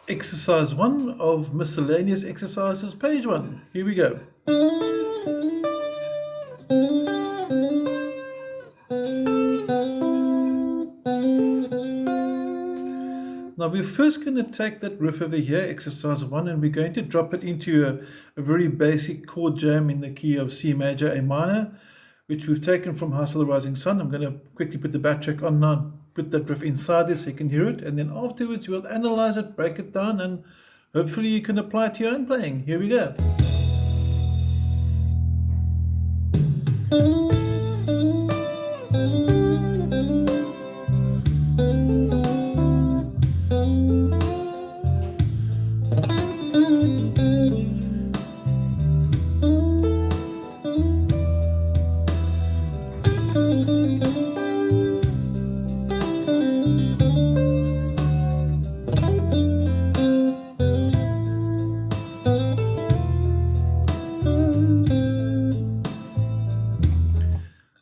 Exercise 1 of miscellaneous exercises, page 1. Here we go. Now we're first going to take that riff over here, exercise 1, and we're going to drop it into a very basic chord jam in the key of C major, A minor, which we've taken from House of the Rising Sun. I'm going to quickly put the backtrack on now, put that riff inside there so you can hear it, and then afterwards we'll analyze it, break it down, and hopefully you can apply it to your own playing. Here we go.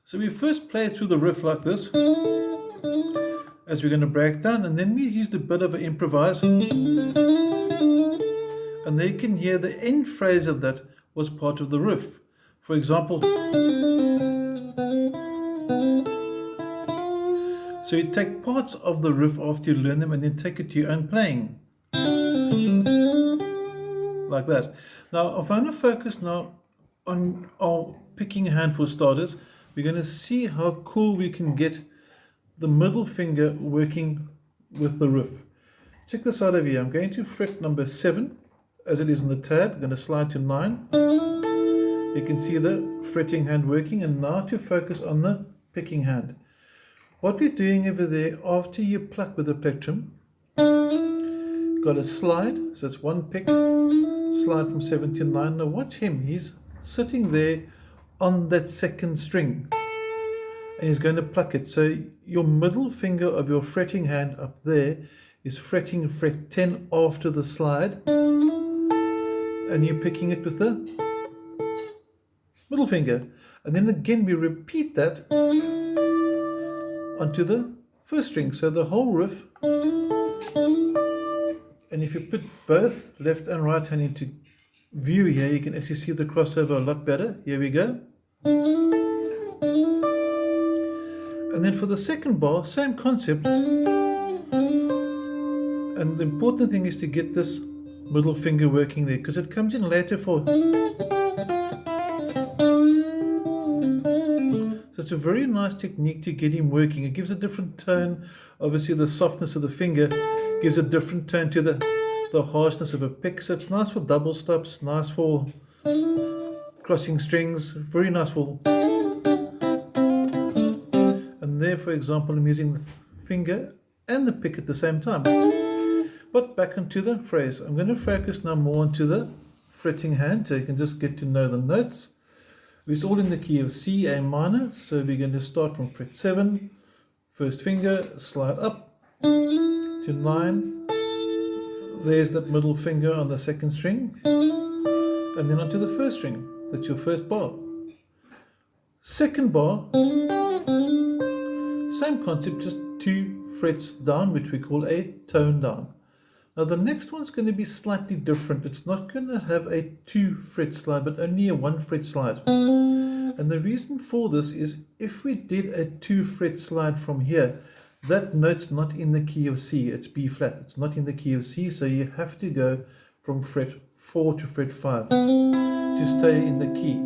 So we first play through the riff like this, as we're going to break down, and then we used a bit of an improvise. And there you can hear the end phrase of that was part of the riff. For example, so you take parts of the riff after you learn them and then take it to your own playing. Like that. Now, I want to focus now on our picking hand for starters. We're going to see how cool we can get the middle finger working with the riff. Check this out over here. I'm going to fret number 7 as it is on the tab. I'm going to slide to 9. You can see the fretting hand working, and now to focus on the picking hand. What we're doing over there, after you pluck with the plectrum, got a slide, so it's one pick, slide from 7 to 9. Now watch him, he's sitting there on that second string and he's going to pluck it. So your middle finger of your fretting hand up there is fretting fret 10 after the slide, and you're picking it with the middle finger. And then again we repeat that onto the first string, so the whole riff. And if you put both left and right hand into view here, you can actually see the crossover a lot better. Here we go. And then for the second bar, same concept. And the important thing is to get this middle finger working there, because it comes in later for. So it's a very nice technique to get him working. It gives a different tone. Obviously the softness of the finger gives a different tone to the harshness of a pick. So it's nice for double stops, nice for crossing strings, very nice for. And there, for example, I'm using the finger and the pick at the same time. But back onto the phrase. I'm going to focus now more onto the fretting hand, so you can just get to know the notes. It's all in the key of C, A minor. So we're going to start from fret 7, first finger, slide up to 9. There's that middle finger on the second string, and then onto the first string. That's your first bar. Second bar, same concept, just 2 frets down, which we call a tone down. Now the next one's going to be slightly different. It's not going to have a 2 fret slide, but only a 1 fret slide. And the reason for this is, if we did a 2 fret slide from here, that note's not in the key of C, it's B flat. It's not in the key of C, so you have to go from fret 4 to fret 5 to stay in the key.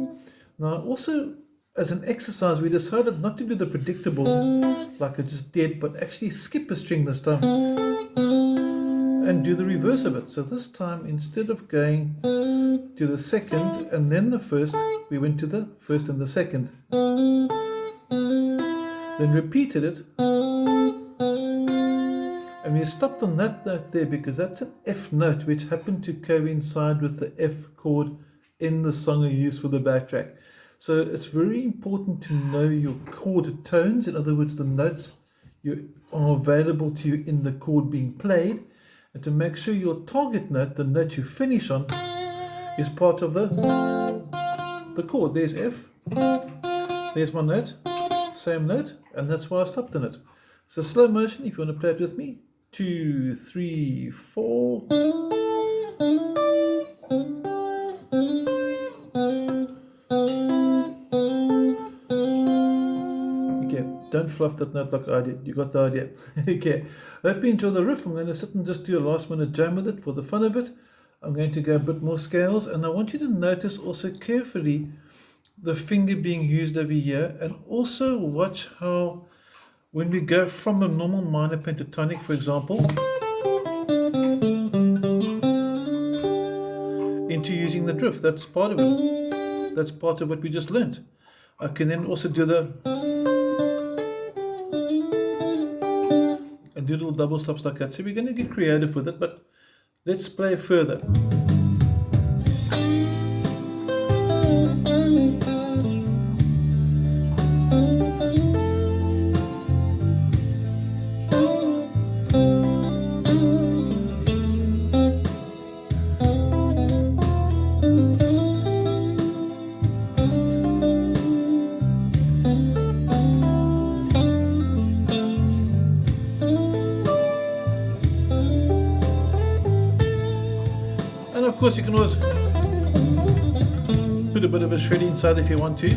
Now also, as an exercise, we decided not to do the predictable like I just did, but actually skip a string this time and do the reverse of it. So this time, instead of going to the second and then the first, we went to the first and the second. Then repeated it. And we stopped on that note there because that's an F note which happened to coincide with the F chord in the song I used for the backtrack. So it's very important to know your chord tones, in other words the notes you are available to you in the chord being played, and to make sure your target note, the note you finish on, is part of the chord. There's F, there's my note, same note, and that's why I stopped in it. So slow motion, if you want to play it with me. 2, 3, 4. Okay, don't fluff that note like I did. You got the idea. Okay, hope you enjoy the riff. I'm going to sit and just do a last minute jam with it for the fun of it. I'm going to go a bit more scales, and I want you to notice also carefully the finger being used over here, and also watch how when we go from a normal minor pentatonic, for example, into using the drift. That's part of it. That's part of what we just learnt. I can then also do and do little double stops like that. So we're going to get creative with it, but let's play further. And of course you can always put a bit of a shred inside if you want to.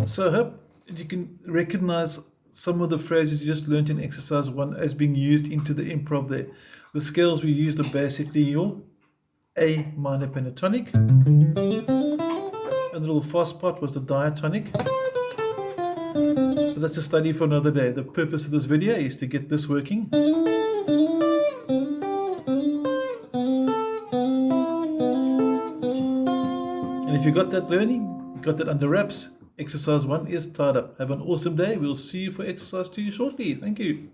So I hope you can recognize some of the phrases you just learned in exercise 1 as being used into the improv there. The scales we used are basically your A minor pentatonic, and the little fast part was the diatonic. But that's a study for another day. The purpose of this video is to get this working. And if you got that learning, you got that under wraps, exercise 1 is tied up. Have an awesome day. We'll see you for exercise 2 shortly. Thank you.